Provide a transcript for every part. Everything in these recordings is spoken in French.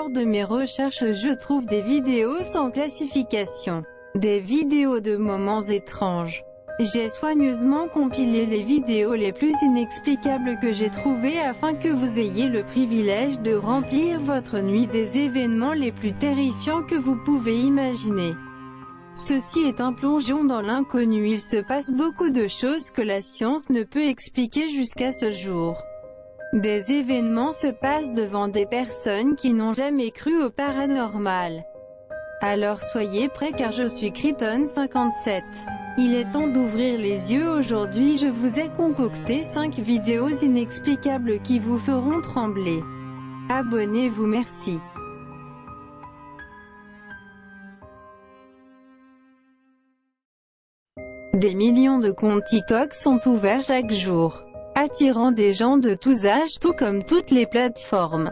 lors de mes recherches je trouve des vidéos sans classification, des vidéos de moments étranges. J'ai soigneusement compilé les vidéos les plus inexplicables que j'ai trouvées afin que vous ayez le privilège de remplir votre nuit des événements les plus terrifiants que vous pouvez imaginer. Ceci est un plongeon dans l'inconnu, il se passe beaucoup de choses que la science ne peut expliquer jusqu'à ce jour. Des événements se passent devant des personnes qui n'ont jamais cru au paranormal. Alors soyez prêts car je suis Kryton57. Il est temps d'ouvrir les yeux. Aujourd'hui je vous ai concocté 5 vidéos inexplicables qui vous feront trembler. Abonnez-vous, merci. Des millions de comptes TikTok sont ouverts chaque jour, attirant des gens de tous âges, tout comme toutes les plateformes.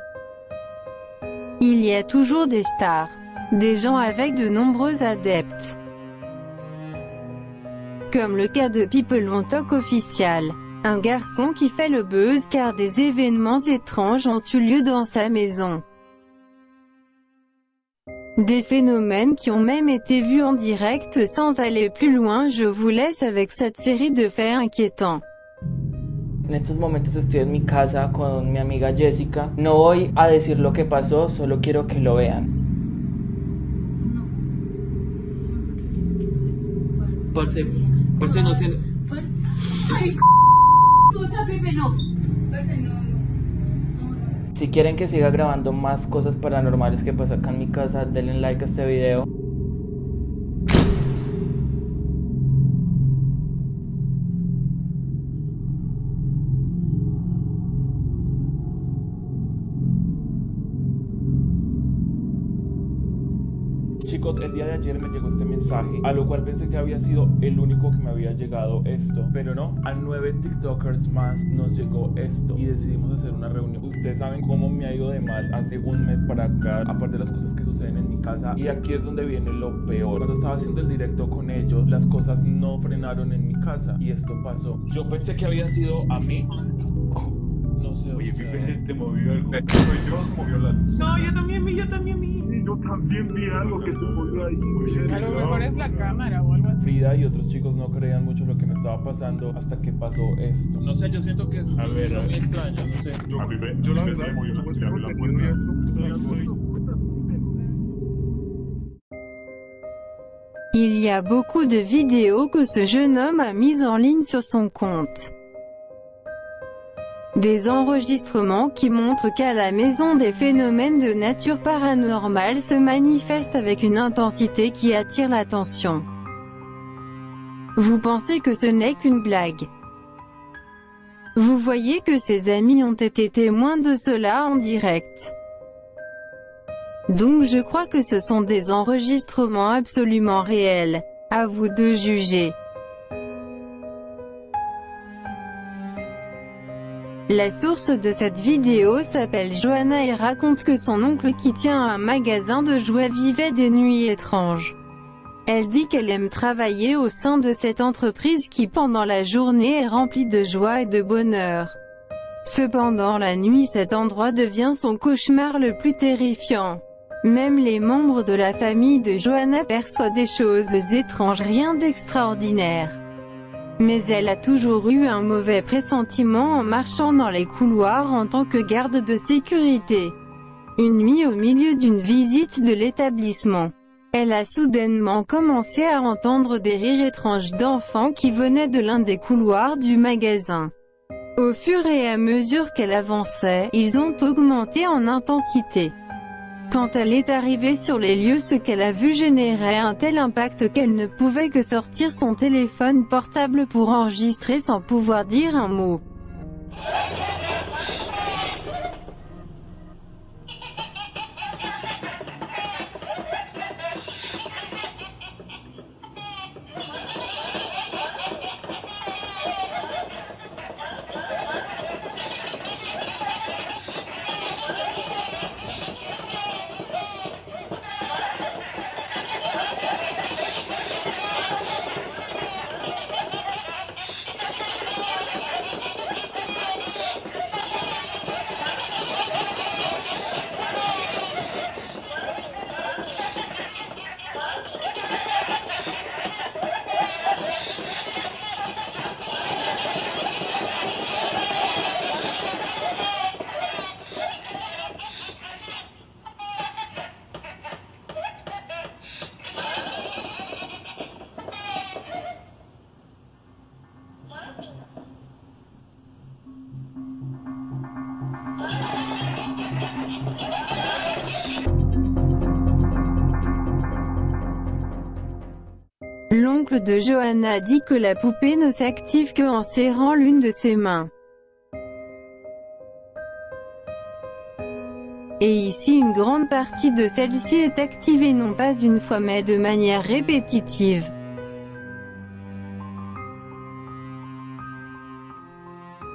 Il y a toujours des stars, des gens avec de nombreux adeptes. Comme le cas de People on Talk Official, un garçon qui fait le buzz car des événements étranges ont eu lieu dans sa maison. Des phénomènes qui ont même été vus en direct. Sans aller plus loin, je vous laisse avec cette série de faits inquiétants. En estos momentos estoy en mi casa con mi amiga Jessica. No voy a decir lo que pasó, solo quiero que lo vean. Parce no sé. Ay, puta, Pepe, no. Parce, no. Si quieren que siga grabando más cosas paranormales que pasan acá en mi casa, denle like a este video. Chicos, el día de ayer me llegó este mensaje, a lo cual pensé que había sido el único que me había llegado esto, pero no, a 9 TikTokers más nos llegó esto y decidimos hacer una reunión. Ustedes saben cómo me ha ido de mal hace un mes para acá, aparte de las cosas que suceden en mi casa, y aquí es donde viene lo peor. Cuando estaba haciendo el directo con ellos, las cosas no frenaron en mi casa y esto pasó. Yo pensé que había sido a mí. No sé. Oye, Pipe, te movió algo. Yo se movió la luz. No, yo también vi. Yo también vi algo que se movió ahí. Oye, A lo mejor es la cámara o algo así. Frida y otros chicos no creían mucho lo que me estaba pasando hasta que pasó esto. No sé, yo siento que es muy extraño, no sé. A mí yo la verdad, movió yo la la puerta. Il y a beaucoup de vidéos que ce jeune homme a mises en ligne sur son compte. Des enregistrements qui montrent qu'à la maison des phénomènes de nature paranormale se manifestent avec une intensité qui attire l'attention. Vous pensez que ce n'est qu'une blague. Vous voyez que ses amis ont été témoins de cela en direct. Donc je crois que ce sont des enregistrements absolument réels. À vous de juger. La source de cette vidéo s'appelle Johanna et raconte que son oncle qui tient un magasin de jouets vivait des nuits étranges. Elle dit qu'elle aime travailler au sein de cette entreprise qui pendant la journée est remplie de joie et de bonheur. Cependant la nuit cet endroit devient son cauchemar le plus terrifiant. Même les membres de la famille de Johanna perçoivent des choses étranges, rien d'extraordinaire. Mais elle a toujours eu un mauvais pressentiment en marchant dans les couloirs en tant que garde de sécurité. Une nuit au milieu d'une visite de l'établissement, elle a soudainement commencé à entendre des rires étranges d'enfants qui venaient de l'un des couloirs du magasin. Au fur et à mesure qu'elle avançait, ils ont augmenté en intensité. Quand elle est arrivée sur les lieux, ce qu'elle a vu générait un tel impact qu'elle ne pouvait que sortir son téléphone portable pour enregistrer sans pouvoir dire un mot. L'oncle de Johanna dit que la poupée ne s'active que en serrant l'une de ses mains. Et ici une grande partie de celle-ci est activée non pas une fois mais de manière répétitive.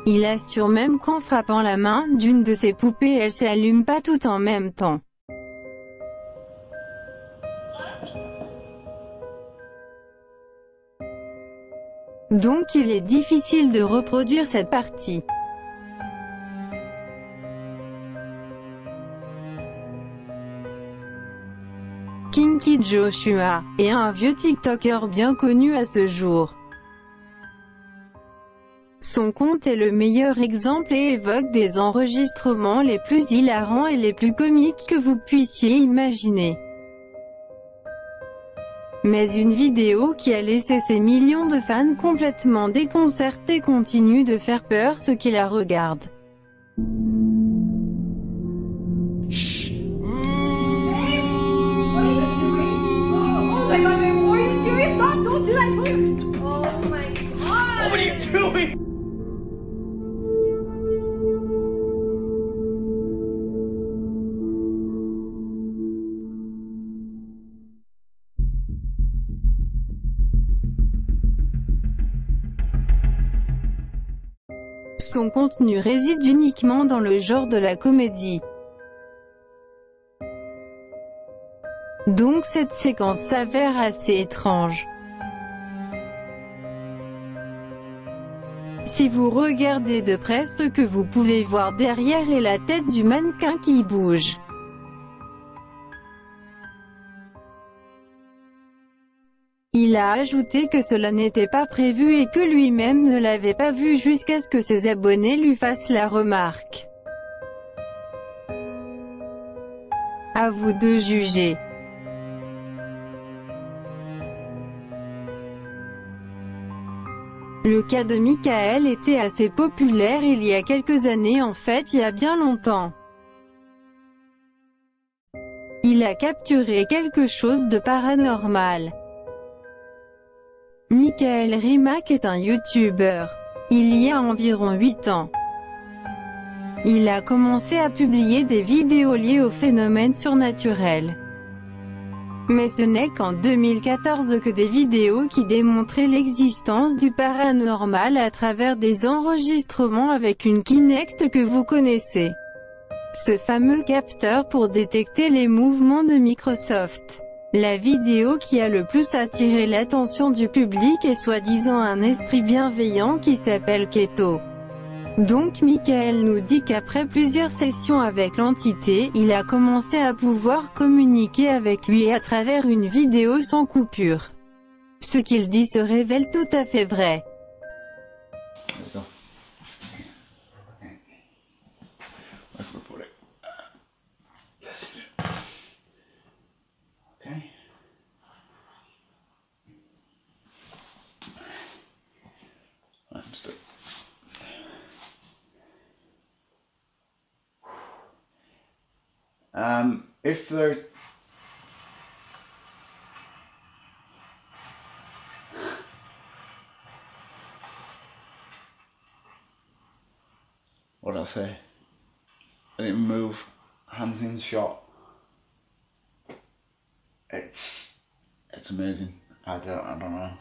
Il assure même qu'en frappant la main d'une de ses poupées elle s'allume pas tout en même temps. Donc il est difficile de reproduire cette partie. Kinky Joshua est un vieux TikToker bien connu à ce jour. Son compte est le meilleur exemple et évoque des enregistrements les plus hilarants et les plus comiques que vous puissiez imaginer. Mais une vidéo qui a laissé ses millions de fans complètement déconcertés continue de faire peur ceux qui la regardent. Oh my god, man, are you serious? Stop, don't do that. Oh my god. What are you doing? Son contenu réside uniquement dans le genre de la comédie. Donc cette séquence s'avère assez étrange. Si vous regardez de près, ce que vous pouvez voir derrière est la tête du mannequin qui bouge. Il a ajouté que cela n'était pas prévu et que lui-même ne l'avait pas vu jusqu'à ce que ses abonnés lui fassent la remarque. À vous de juger. Le cas de Michael était assez populaire il y a quelques années, en fait il y a bien longtemps. Il a capturé quelque chose de paranormal. Michael Rimac est un YouTuber. Il y a environ 8 ans. Il a commencé à publier des vidéos liées aux phénomènes surnaturels. Mais ce n'est qu'en 2014 que des vidéos qui démontraient l'existence du paranormal à travers des enregistrements avec une Kinect que vous connaissez. Ce fameux capteur pour détecter les mouvements de Microsoft. La vidéo qui a le plus attiré l'attention du public est soi-disant un esprit bienveillant qui s'appelle Keto. Donc Michael nous dit qu'après plusieurs sessions avec l'entité, il a commencé à pouvoir communiquer avec lui à travers une vidéo sans coupure. Ce qu'il dit se révèle tout à fait vrai. If there... What did I say? I didn't move, hands in shot. It's amazing. I don't know.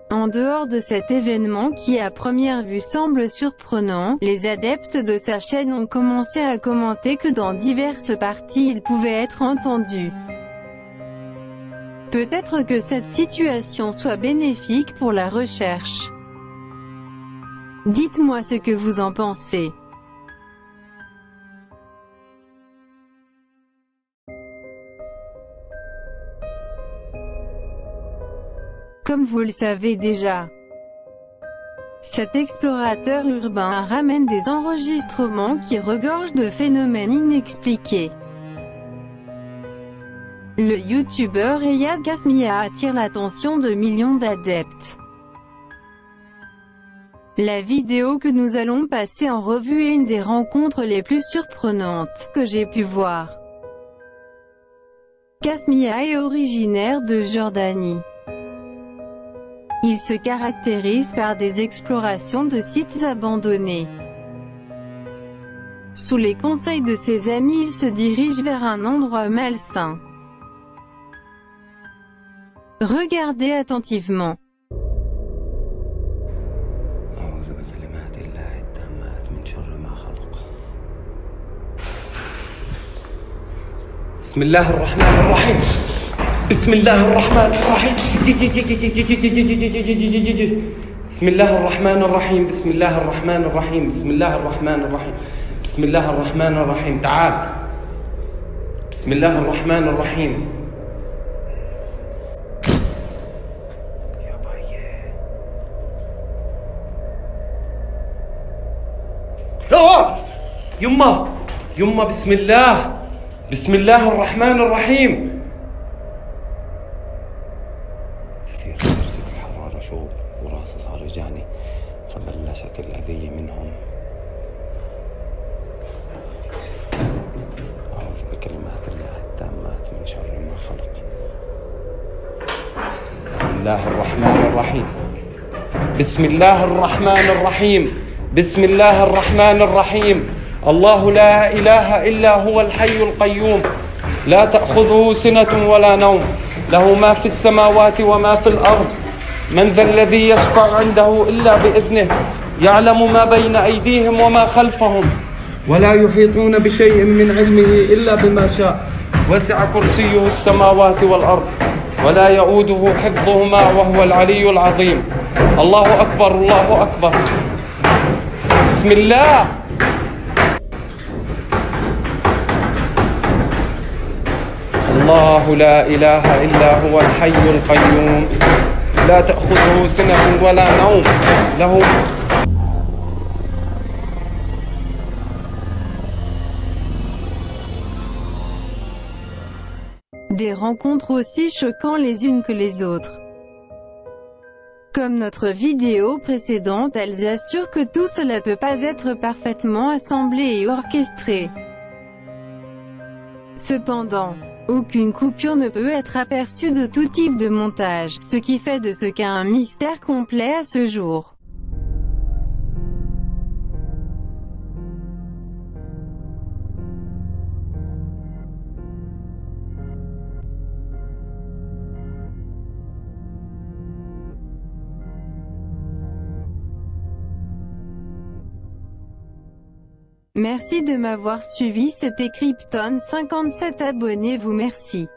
En dehors de cet événement qui à première vue semble surprenant, les adeptes de sa chaîne ont commencé à commenter que dans diverses parties il pouvait être entendu. Peut-être que cette situation soit bénéfique pour la recherche. Dites-moi ce que vous en pensez. Comme vous le savez déjà, cet explorateur urbain ramène des enregistrements qui regorgent de phénomènes inexpliqués. Le youtubeur Eya Gasmia attire l'attention de millions d'adeptes. La vidéo que nous allons passer en revue est une des rencontres les plus surprenantes que j'ai pu voir. Kasmia est originaire de Jordanie. Il se caractérise par des explorations de sites abandonnés. Sous les conseils de ses amis, il se dirige vers un endroit malsain. Regardez attentivement. بسم الله الرحمن الرحيم بسم الله الرحمن الرحيم بسم الله الرحمن الرحيم بسم الله الرحمن الرحيم بسم الله الرحمن الرحيم بسم الله الرحمن الرحيم تعال بسم الله الرحمن الرحيم يما يما بسم الله بسم الله الرحمن الرحيم. كثير درجة الحرارة شوب وراسي صار يجاني فبلشت الأذية منهم. أعوذ بكلمات الله التامات من شر ما خلق. بسم الله الرحمن الرحيم بسم الله الرحمن الرحيم بسم الله الرحمن الرحيم. الله لا إله إلا هو الحي القيوم لا تأخذه سنة ولا نوم له ما في السماوات وما في الأرض من ذا الذي يشفع عنده إلا بإذنه يعلم ما بين أيديهم وما خلفهم ولا يحيطون بشيء من علمه إلا بما شاء وسع كرسيه السماوات والأرض ولا يؤوده حفظهما وهو العلي العظيم. الله أكبر الله أكبر. بسم الله. الله لا إله إلا هو الحي القيوم لا تأخذه سنة ولا نوم له. Des rencontres aussi choquantes les unes que les autres. Comme notre vidéo précédente, elles assurent que tout cela peut pas être parfaitement assemblé et orchestré. Cependant, aucune coupure ne peut être aperçue de tout type de montage, ce qui fait de ce cas un mystère complet à ce jour. Merci de m'avoir suivi, c'était Krypton 57, abonnez-vous, merci.